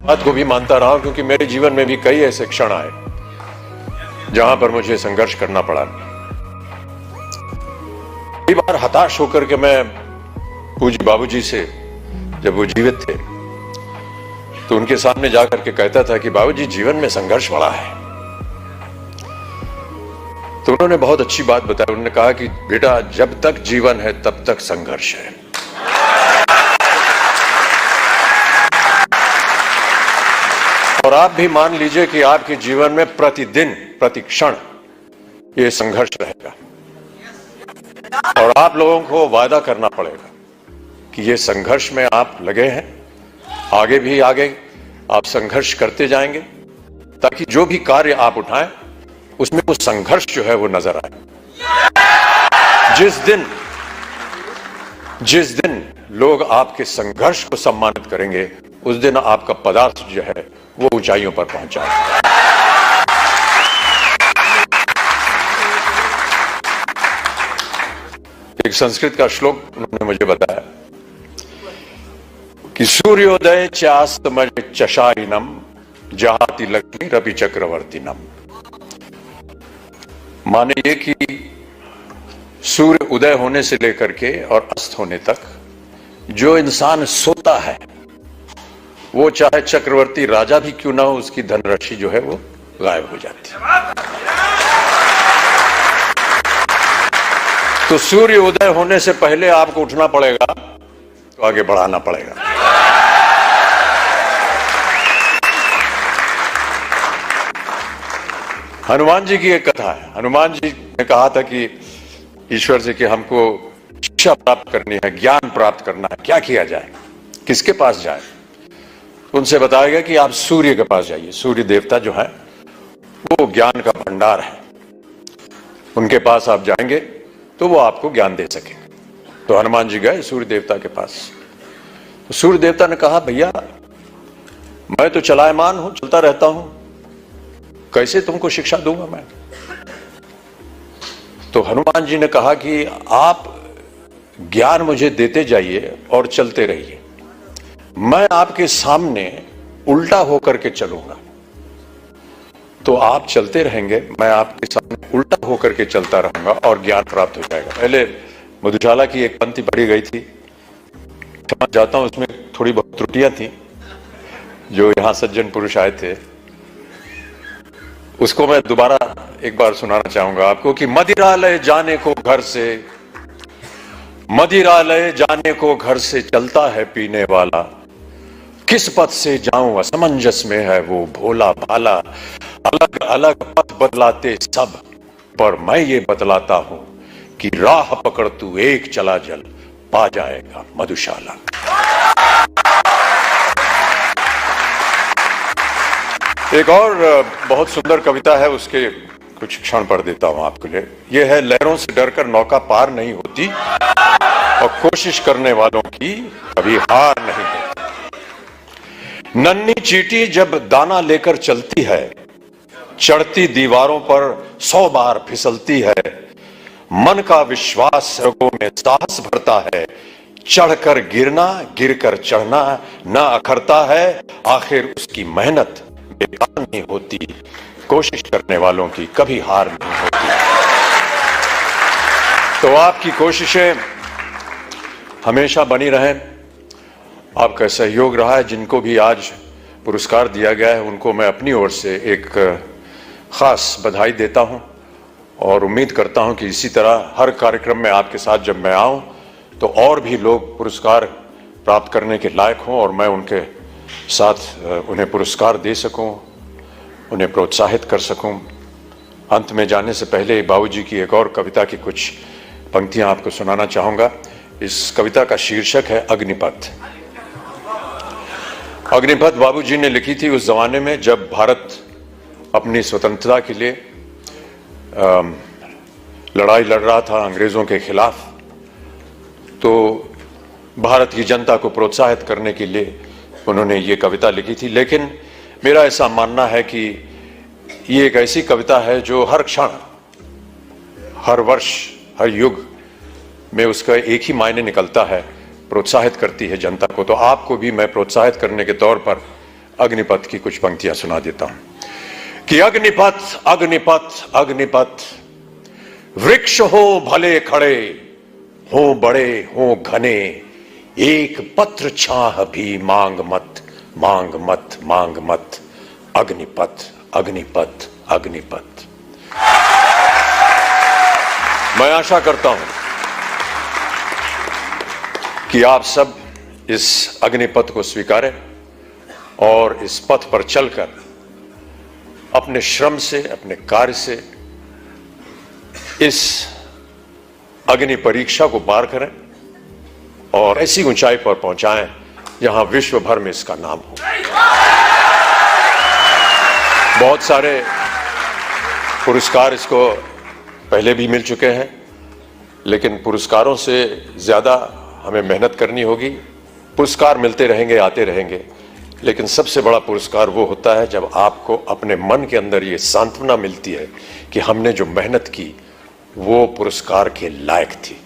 बात को भी मानता रहा, क्योंकि मेरे जीवन में भी कई ऐसे क्षण आए जहां पर मुझे संघर्ष करना पड़ा। कई बार हताश होकर के मैं पूज्य बाबूजी से, जब वो जीवित थे, तो उनके सामने जाकर के कहता था कि बाबूजी, जीवन में संघर्ष बड़ा है। तो उन्होंने बहुत अच्छी बात बताई। उन्होंने कहा कि बेटा, जब तक जीवन है तब तक संघर्ष है। और आप भी मान लीजिए कि आपके जीवन में प्रतिदिन, प्रतिक्षण ये संघर्ष रहेगा। और आप लोगों को वादा करना पड़ेगा कि ये संघर्ष में आप लगे हैं, आगे भी आगे आप संघर्ष करते जाएंगे, ताकि जो भी कार्य आप उठाएं उसमें वो संघर्ष जो है वो नजर आए। जिस दिन लोग आपके संघर्ष को सम्मानित करेंगे, उस दिन आपका पदार्थ जो है वो ऊंचाइयों पर पहुंच जाएगा। एक संस्कृत का श्लोक उन्होंने मुझे बताया कि सूर्योदय चास्तमय चशाइनम जहाति लक्ष्मी रवि चक्रवर्तीनम। माने ये कि सूर्य उदय होने से लेकर के और अस्त होने तक जो इंसान सोता है, वो चाहे चक्रवर्ती राजा भी क्यों ना हो, उसकी धनराशि जो है वो गायब हो जाती है। तो सूर्य उदय होने से पहले आपको उठना पड़ेगा, तो आगे बढ़ाना पड़ेगा। हनुमान जी की एक कथा है। हनुमान जी ने कहा था कि ईश्वर से कि हमको शिक्षा प्राप्त करनी है, ज्ञान प्राप्त करना है, क्या किया जाए, किसके पास जाए। उनसे बताया गया कि आप सूर्य के पास जाइए। सूर्य देवता जो है वो ज्ञान का भंडार है, उनके पास आप जाएंगे तो वो आपको ज्ञान दे सकेंगे। तो हनुमान जी गए सूर्य देवता के पास। तो सूर्य देवता ने कहा, भैया मैं तो चलायमान हूं, चलता रहता हूं, कैसे तुमको शिक्षा दूंगा मैं। तो हनुमान जी ने कहा कि आप ज्ञान मुझे देते जाइए और चलते रहिए, मैं आपके सामने उल्टा होकर के चलूंगा, तो आप चलते रहेंगे, मैं आपके सामने उल्टा होकर के चलता रहूंगा और ज्ञान प्राप्त हो जाएगा। पहले मधुशाला की एक पंक्ति पढ़ी गई थी, समझ जाता हूं उसमें थोड़ी बहुत त्रुटियां थी, जो यहां सज्जन पुरुष आए थे, उसको मैं दोबारा एक बार सुनाना चाहूंगा आपको कि मदिरालय जाने को घर से, मदिरालय जाने को घर से चलता है पीने वाला, किस पथ से जाऊं असमंजस में है वो भोला भाला, अलग अलग पथ बदलाते सब, पर मैं ये बतलाता हूं कि राह पकड़ तू एक चला जल, पा जाएगा मधुशाला। एक और बहुत सुंदर कविता है, उसके कुछ क्षण पढ़ देता हूं आपके लिए। यह है, लहरों से डरकर नौका पार नहीं होती और कोशिश करने वालों की कभी हार नहीं होती। नन्ही चींटी जब दाना लेकर चलती है, चढ़ती दीवारों पर 100 बार फिसलती है, मन का विश्वास रगों में साहस भरता है, चढ़कर गिरना गिरकर चढ़ना न अखरता है, आखिर उसकी मेहनत बेकार नहीं होती, कोशिश करने वालों की कभी हार नहीं होती। तो आपकी कोशिशें हमेशा बनी रहें। आपका सहयोग रहा है, जिनको भी आज पुरस्कार दिया गया है उनको मैं अपनी ओर से एक खास बधाई देता हूं और उम्मीद करता हूं कि इसी तरह हर कार्यक्रम में आपके साथ जब मैं आऊं तो और भी लोग पुरस्कार प्राप्त करने के लायक हों और मैं उनके साथ उन्हें पुरस्कार दे सकूं, उन्हें प्रोत्साहित कर सकूं। अंत में जाने से पहले बाबूजी की एक और कविता की कुछ पंक्तियां आपको सुनाना चाहूंगा। इस कविता का शीर्षक है अग्निपथ। अग्निपथ बाबूजी ने लिखी थी उस जमाने में जब भारत अपनी स्वतंत्रता के लिए लड़ाई लड़ रहा था अंग्रेजों के खिलाफ। तो भारत की जनता को प्रोत्साहित करने के लिए उन्होंने ये कविता लिखी थी। लेकिन मेरा ऐसा मानना है कि ये एक ऐसी कविता है जो हर क्षण, हर वर्ष, हर युग में उसका एक ही मायने निकलता है, प्रोत्साहित करती है जनता को। तो आपको भी मैं प्रोत्साहित करने के तौर पर अग्निपथ की कुछ पंक्तियां सुना देता हूं कि अग्निपथ अग्निपथ अग्निपथ, वृक्ष हो भले खड़े, हो बड़े हो घने, एक पत्र छाह भी मांग मत मांग मत मांग मत, अग्निपथ अग्निपथ अग्निपथ। मैं आशा करता हूं कि आप सब इस अग्निपथ को स्वीकारें और इस पथ पर चलकर अपने श्रम से, अपने कार्य से इस अग्नि परीक्षा को पार करें और ऐसी ऊंचाई पर पहुंचाएं जहां विश्व भर में इसका नाम हो। बहुत सारे पुरस्कार इसको पहले भी मिल चुके हैं, लेकिन पुरस्कारों से ज्यादा हमें मेहनत करनी होगी। पुरस्कार मिलते रहेंगे, आते रहेंगे, लेकिन सबसे बड़ा पुरस्कार वो होता है जब आपको अपने मन के अंदर ये सांत्वना मिलती है कि हमने जो मेहनत की वो पुरस्कार के लायक थी।